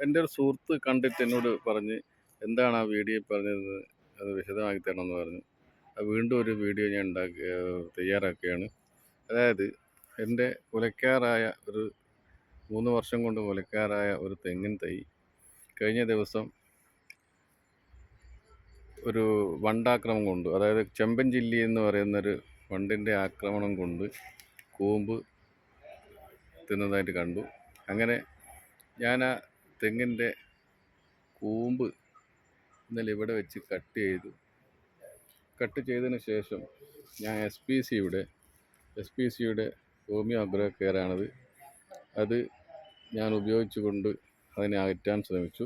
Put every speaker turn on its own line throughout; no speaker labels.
എൻ്റെ ഒരു സുഹൃത്ത് കണ്ടിട്ട് എന്നോട് പറഞ്ഞ് എന്താണ് ആ വീഡിയോ പറഞ്ഞത്, അത് വിശദമാക്കി തരണമെന്ന് പറഞ്ഞു. അത് വീണ്ടും ഒരു വീഡിയോ ഞാൻ തയ്യാറാക്കുകയാണ്. അതായത് എൻ്റെ കുലയ്ക്കാറായ ഒരു 3 വർഷം കൊണ്ട് കുലയ്ക്കാറായ ഒരു തെങ്ങിൻ തൈ കഴിഞ്ഞ ദിവസം ഒരു വണ്ടാക്രമണം കൊണ്ട്, അതായത് ചെമ്പൻ ചില്ലി എന്ന് പറയുന്നൊരു വണ്ടിൻ്റെ ആക്രമണം കൊണ്ട് കൂമ്പ് തിന്നതായിട്ട് കണ്ടു. അങ്ങനെ ഞാൻ ആ തെങ്ങിൻ്റെ കൂമ്പ് ഇന്നലെ ഇവിടെ വെച്ച് കട്ട് ചെയ്തതിന് ശേഷം ഞാൻ എസ് പി സിയുടെ ഹോമിയോ അഗ്രോ കെയറാണത്. അത് ഞാൻ ഉപയോഗിച്ചുകൊണ്ട് അതിനെ അകറ്റാൻ ശ്രമിച്ചു.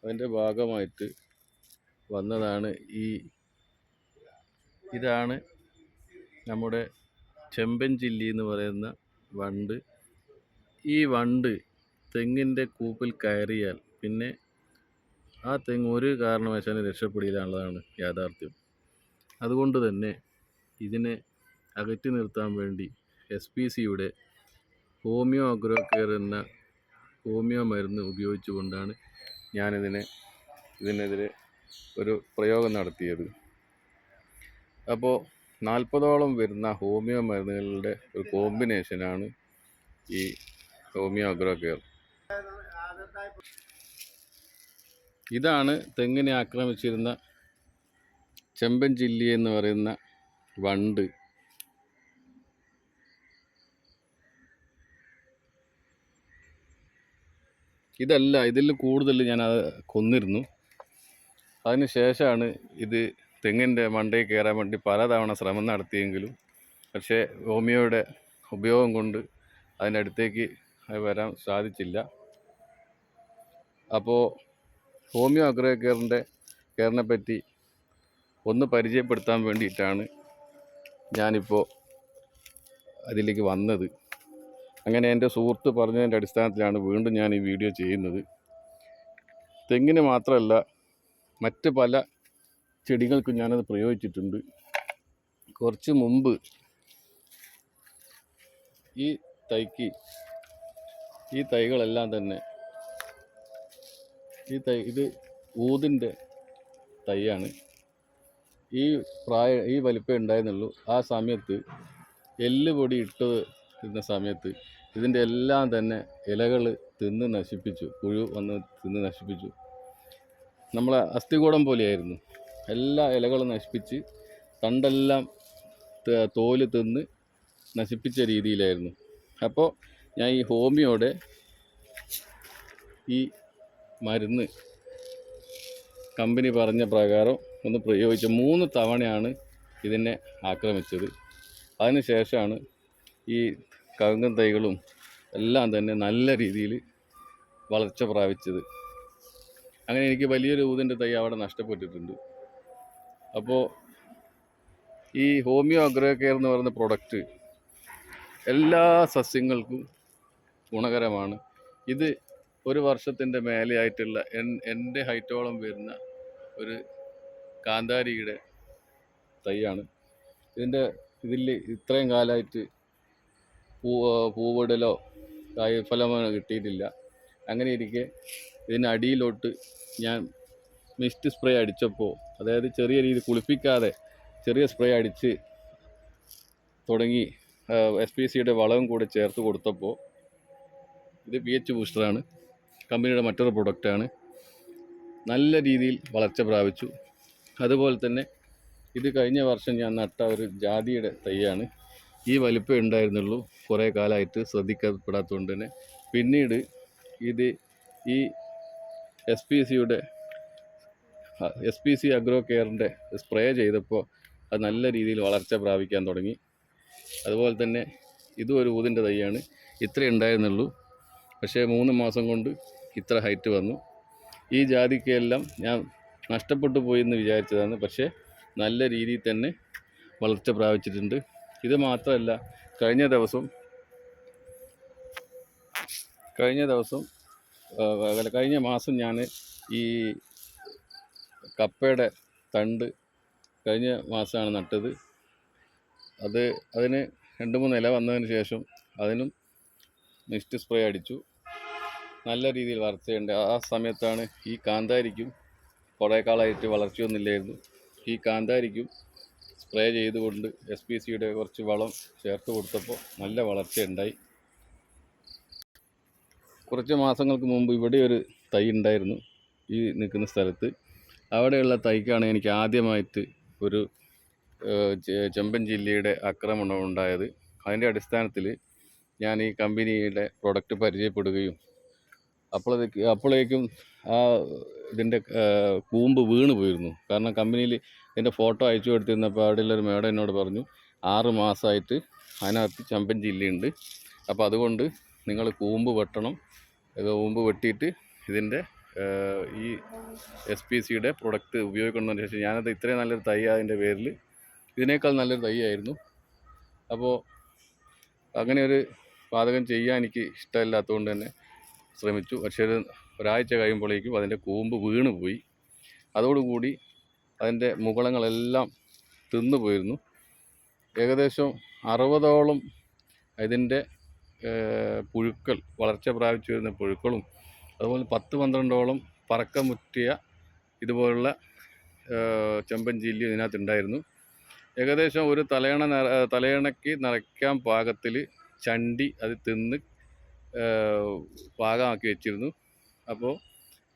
അതിൻ്റെ ഭാഗമായിട്ട് വന്നതാണ് ഇതാണ് നമ്മുടെ ചെമ്പൻ ചില്ലി എന്ന് പറയുന്ന വണ്ട്. ഈ വണ്ട് തെങ്ങിൻ്റെ കൂപ്പിൽ കയറിയാൽ പിന്നെ ആ തെങ്ങ് ഒരു കാരണവശാലും രക്ഷപ്പെടില്ല എന്നുള്ളതാണ് യാഥാർത്ഥ്യം. അതുകൊണ്ട് തന്നെ ഇതിനെ അകറ്റി നിർത്താൻ വേണ്ടി എസ് പി സിയുടെ ഹോമിയോ അഗ്രോ കെയർ എന്ന ഹോമിയോ മരുന്ന് ഉപയോഗിച്ചുകൊണ്ടാണ് ഇതിനെതിരെ ഒരു പ്രയോഗം നടത്തിയത്. അപ്പോൾ 40ഓളം വരുന്ന ഹോമിയോ മരുന്നുകളുടെ ഒരു കോമ്പിനേഷനാണ് ഈ ഹോമിയോ അഗ്രോ കെയർ. ഇതാണ് തെങ്ങിനെ ആക്രമിച്ചിരുന്ന ചെമ്പൻ ചില്ലി എന്ന് പറയുന്ന വണ്ട്. ഇതിൽ കൂടുതൽ ഞാൻ കൊന്നിരുന്നു. അതിന് ശേഷമാണ് ഇത് തെങ്ങിൻ്റെ മണ്ടയിൽ കയറാൻ വേണ്ടി പലതവണ ശ്രമം നടത്തിയെങ്കിലും പക്ഷേ ഹോമിയോയുടെ ഉപയോഗം കൊണ്ട് അതിൻ്റെ അടുത്തേക്ക് വരാൻ സാധിച്ചില്ല. അപ്പോൾ ഹോമിയോ അഗ്രോ കെയറിനെ പറ്റി ഒന്ന് പരിചയപ്പെടുത്താൻ വേണ്ടിയിട്ടാണ് ഞാനിപ്പോൾ അതിലേക്ക് വന്നത്. അങ്ങനെ എൻ്റെ സുഹൃത്ത് പറഞ്ഞതിൻ്റെ അടിസ്ഥാനത്തിലാണ് വീണ്ടും ഞാൻ ഈ വീഡിയോ ചെയ്യുന്നത്. തെങ്ങിന് മാത്രമല്ല, മറ്റ് പല ചെടികൾക്കും ഞാനത് പ്രയോഗിച്ചിട്ടുണ്ട്. കുറച്ച് മുമ്പ് ഈ തൈകളെല്ലാം തന്നെ ഇത് ഊതിൻ്റെ തൈയാണ്. ഈ വലിപ്പമേ ഉണ്ടായിരുന്നുള്ളൂ. ആ സമയത്ത് എല്ലുപൊടി ഇരുന്ന സമയത്ത് ഇതിൻ്റെ എല്ലാം തന്നെ ഇലകൾ തിന്ന് നശിപ്പിച്ചു. പുഴു വന്ന് തിന്ന് നശിപ്പിച്ചു. നമ്മളെ അസ്ഥികൂടം പോലെയായിരുന്നു. എല്ലാ ഇലകളും നശിപ്പിച്ച് തണ്ടെല്ലാം തോല് തിന്ന് നശിപ്പിച്ച രീതിയിലായിരുന്നു. അപ്പോൾ ഞാൻ ഈ ഹോമിയോയുടെ ഈ മരുന്ന് കമ്പനി പറഞ്ഞ പ്രകാരം ഒന്ന് പ്രയോഗിച്ച് 3 തവണയാണ് ഇതിനെ ആക്രമിച്ചത്. അതിന് ശേഷമാണ് ഈ കവുങ്ങൻ തൈകളും എല്ലാം തന്നെ നല്ല രീതിയിൽ വളർച്ച പ്രാപിച്ചത്. അങ്ങനെ എനിക്ക് വലിയൊരു ഊതിൻ്റെ തൈ അവിടെ നഷ്ടപ്പെട്ടിട്ടുണ്ട്. അപ്പോൾ ഈ ഹോമിയോ അഗ്രോ കെയർ എന്ന് പറയുന്ന പ്രൊഡക്റ്റ് എല്ലാ സസ്യങ്ങൾക്കും ഗുണകരമാണ്. ഇത് ഒരു വർഷത്തിൻ്റെ മേലെയായിട്ടുള്ള എൻ്റെ ഹൈറ്റോളം വരുന്ന ഒരു കാന്താരിയുടെ തൈയാണ്. ഇതിൽ ഇത്രയും കാലമായിട്ട് പൂവിടലോ കായ്ഫലമോ കിട്ടിയിട്ടില്ല. അങ്ങനെ ഇരിക്കെ ഇതിനടിയിലോട്ട് ഞാൻ മിസ്റ്റ് സ്പ്രേ അടിച്ചപ്പോൾ, അതായത് ചെറിയ രീതിയിൽ കുളിപ്പിക്കാതെ ചെറിയ സ്പ്രേ അടിച്ച് തുടങ്ങി എസ് പി സിയുടെ വളവും കൂടെ ചേർത്ത് കൊടുത്തപ്പോൾ, ഇത് PH ബൂസ്റ്ററാണ്, കമ്പനിയുടെ മറ്റൊരു പ്രൊഡക്റ്റാണ്, നല്ല രീതിയിൽ വളർച്ച പ്രാപിച്ചു. അതുപോലെ തന്നെ ഇത് കഴിഞ്ഞ വർഷം ഞാൻ നട്ട ഒരു ജാതിയുടെ തൈയാണ്. ഈ വലിപ്പം ഉണ്ടായിരുന്നുള്ളൂ. കുറേ കാലമായിട്ട് ശ്രദ്ധിക്കപ്പെടാത്തതുകൊണ്ട് തന്നെ പിന്നീട് ഇത് ഈ എസ് പി സി അഗ്രോ കെയറിൻ്റെ സ്പ്രേ ചെയ്തപ്പോൾ അത് നല്ല രീതിയിൽ വളർച്ച പ്രാപിക്കാൻ തുടങ്ങി. അതുപോലെ തന്നെ ഇതും ഒരു ഊതിൻ്റെ തൈയാണ്. ഇത്രേ ഉണ്ടായിരുന്നുള്ളൂ. പക്ഷേ 3 മാസം കൊണ്ട് ഇത്ര ഹൈറ്റ് വന്നു. ഈ ജാതിക്കയെല്ലാം ഞാൻ നഷ്ടപ്പെട്ടു പോയി എന്ന് വിചാരിച്ചതാണ്. പക്ഷേ നല്ല രീതിയിൽ തന്നെ വളർച്ച പ്രാപിച്ചിട്ടുണ്ട്. ഇത് മാത്രമല്ല, കഴിഞ്ഞ മാസം ഞാൻ ഈ കപ്പയുടെ തണ്ട് കഴിഞ്ഞ മാസമാണ് നട്ടത്. അതിന് 2-3 ഇല വന്നതിന് ശേഷം അതിനും മിസ്റ്റ് സ്പ്രേ അടിച്ചു. നല്ല രീതിയിൽ വളർച്ചയുണ്ട്. ആ സമയത്താണ് ഈ കാന്താരിക്കും കുറേ കാലമായിട്ട് വളർച്ചയൊന്നുമില്ലായിരുന്നു. ഈ കാന്താരിക്കും സ്പ്രേ ചെയ്തുകൊണ്ട് SPCയുടെ കുറച്ച് വളം ചേർത്ത് കൊടുത്തപ്പോൾ നല്ല വളർച്ചയുണ്ടായി. കുറച്ച് മാസങ്ങൾക്ക് മുമ്പ് ഇവിടെ ഒരു തൈ ഉണ്ടായിരുന്നു ഈ നിൽക്കുന്ന സ്ഥലത്ത്. അവിടെയുള്ള തൈക്കാണ് എനിക്ക് ആദ്യമായിട്ട് ഒരു ചെമ്പൻ ജില്ലയുടെ ആക്രമണം ഉണ്ടായത്. അതിൻ്റെ അടിസ്ഥാനത്തിൽ ഞാൻ ഈ കമ്പനിയുടെ പ്രൊഡക്റ്റ് പരിചയപ്പെടുകയും അപ്പോഴേക്കും ആ ഇതിൻ്റെ കൂമ്പ് വീണ് പോയിരുന്നു. കാരണം കമ്പനിയിൽ ഇതിൻ്റെ ഫോട്ടോ അയച്ചു കൊടുത്തിരുന്നപ്പോൾ അവിടെയുള്ളൊരു മേഡം എന്നോട് പറഞ്ഞു 6 മാസമായിട്ട് അതിനകത്ത് ചെമ്പൻ ജില്ലയുണ്ട്, അപ്പോൾ അതുകൊണ്ട് നിങ്ങൾ കൂമ്പ് വെട്ടണം. കൂമ്പ് വെട്ടിയിട്ട് ഇതിൻ്റെ ഈ SPCയുടെ പ്രൊഡക്റ്റ് ഉപയോഗിക്കണമെന്ന് ശേഷം ഞാനത് ഇത്രയും നല്ലൊരു തൈ അതിൻ്റെ പേരിൽ ഇതിനേക്കാൾ നല്ലൊരു തൈ ആയിരുന്നു. അപ്പോൾ അങ്ങനെ ഒരു പാചകം ചെയ്യാൻ എനിക്ക് ഇഷ്ടമില്ലാത്തതുകൊണ്ട് തന്നെ ശ്രമിച്ചു. പക്ഷേ ഒരാഴ്ച കഴിയുമ്പോഴേക്കും അതിൻ്റെ കൂമ്പ് വീണ് പോയി. അതോടുകൂടി അതിൻ്റെ മുകളങ്ങളെല്ലാം തിന്നു പോയിരുന്നു. ഏകദേശം 60ഓളം ഇതിൻ്റെ പുഴുക്കൾ, വളർച്ച പ്രാപിച്ചു വരുന്ന പുഴുക്കളും അതുപോലെ 10-12ഓളം പറക്കമുറ്റിയ ഇതുപോലുള്ള ചെമ്പൻ ജില്ലി ഇതിനകത്തുണ്ടായിരുന്നു. ഏകദേശം ഒരു തലയണയ്ക്ക് നിറയ്ക്കാൻ പാകത്തിൽ ചണ്ടി അത് തിന്ന് പാകമാക്കി വെച്ചിരുന്നു. അപ്പോൾ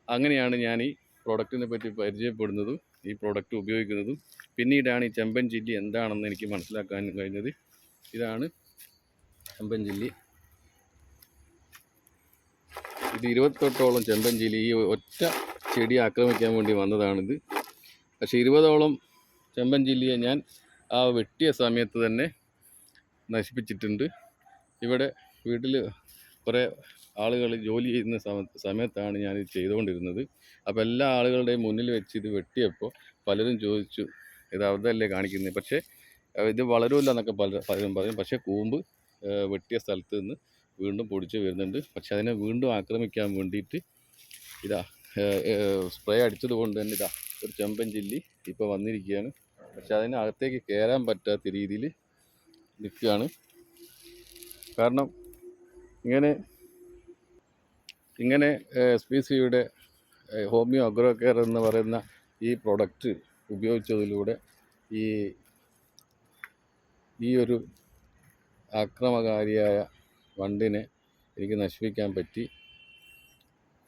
അങ്ങനെയാണ് ഞാൻ ഈ പ്രോഡക്റ്റിനെ പറ്റി പരിചയപ്പെടുന്നതും ഈ പ്രോഡക്റ്റ് ഉപയോഗിക്കുന്നതും. പിന്നീടാണ് ഈ ചെമ്പൻ ചില്ലി എന്താണെന്ന് എനിക്ക് മനസ്സിലാക്കാൻ കഴിഞ്ഞത്. ഇതാണ് ചെമ്പൻ ചില്ലി. ഇത് 28ഓളം ചെമ്പൻ ചില്ലി ഈ ഒറ്റ ചെടി ആക്രമിക്കാൻ വേണ്ടി വന്നതാണിത്. പക്ഷേ 20ഓളം ചെമ്പൻ ചില്ലിയെ ഞാൻ ആ വെട്ടിയ സമയത്ത് തന്നെ നശിപ്പിച്ചിട്ടുണ്ട്. ഇവിടെ വീട്ടിൽ കുറേ ആളുകൾ ജോലി ചെയ്യുന്ന സമയത്താണ് ഞാനിത് ചെയ്തുകൊണ്ടിരുന്നത്. അപ്പോൾ എല്ലാ ആളുകളുടെയും മുന്നിൽ വെച്ച് ഇത് വെട്ടിയപ്പോൾ പലരും ചോദിച്ചു, ഇത് അതല്ലേ കാണിക്കുന്നത്, പക്ഷേ ഇത് വളരുമല്ലോ എന്നൊക്കെ പലരും പറയും. പക്ഷേ കൂമ്പ് വെട്ടിയ സ്ഥലത്ത് നിന്ന് വീണ്ടും പൊടിച്ച് വരുന്നുണ്ട്. പക്ഷെ അതിനെ വീണ്ടും ആക്രമിക്കാൻ വേണ്ടിയിട്ട് ഇതാ സ്പ്രേ അടിച്ചത് കൊണ്ട് തന്നെ ഇതാ ഒരു ചെമ്പൻ ചില്ലി ഇപ്പോൾ വന്നിരിക്കുകയാണ്. പക്ഷെ അതിനകത്തേക്ക് കയറാൻ പറ്റാത്ത രീതിയിൽ നിൽക്കുകയാണ്. കാരണം ഇങ്ങനെ SPCയുടെ ഹോമിയോ അഗ്രോ കെയർ എന്ന് പറയുന്ന ഈ പ്രൊഡക്റ്റ് ഉപയോഗിച്ചതിലൂടെ ഈ ഒരു ആക്രമകാരിയായ വണ്ടിനെ എനിക്ക് നശിപ്പിക്കാൻ പറ്റി.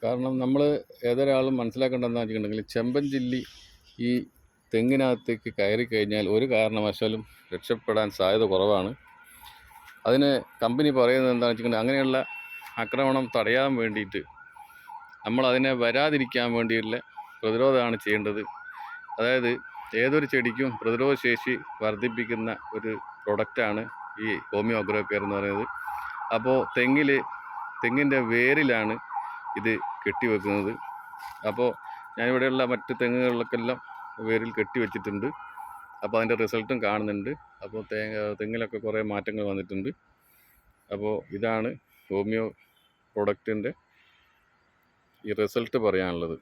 കാരണം നമ്മൾ ഏതൊരാളും മനസ്സിലാക്കേണ്ടതെന്ന് വെച്ചിട്ടുണ്ടെങ്കിൽ ചെമ്പൻ ചില്ലി ഈ തെങ്ങിനകത്തേക്ക് കയറി കഴിഞ്ഞാൽ ഒരു കാരണവശാലും രക്ഷപ്പെടാൻ സാധ്യത കുറവാണ്. അതിന് കമ്പനി പറയുന്നത് എന്താണെന്ന് വെച്ചിട്ടുണ്ടെങ്കിൽ അങ്ങനെയുള്ള ആക്രമണം തടയാൻ വേണ്ടിയിട്ട് നമ്മളതിനെ വരാതിരിക്കാൻ വേണ്ടിയുള്ള പ്രതിരോധമാണ് ചെയ്യേണ്ടത്. അതായത് ഏതൊരു ചെടിക്കും പ്രതിരോധശേഷി വർദ്ധിപ്പിക്കുന്ന ഒരു പ്രൊഡക്റ്റാണ് ഈ ഹോമിയോ അഗ്രോ കെയർ എന്ന് പറയുന്നത്. അപ്പോൾ തെങ്ങിൻ്റെ വേരിലാണ് ഇത് കെട്ടിവെക്കുന്നത്. അപ്പോൾ ഞാനിവിടെയുള്ള മറ്റ് തെങ്ങുകളിലൊക്കെല്ലാം വേരിൽ കെട്ടിവെച്ചിട്ടുണ്ട്. അപ്പോൾ അതിൻ്റെ റിസൾട്ടും കാണുന്നുണ്ട്. അപ്പോൾ തെങ്ങിലൊക്കെ കുറേ മാറ്റങ്ങൾ വന്നിട്ടുണ്ട്. അപ്പോൾ ഇതാണ് ഹോമിയോ പ്രൊഡക്റ്റിൻ്റെ ഈ റിസൾട്ട് പറയാനുള്ളത്.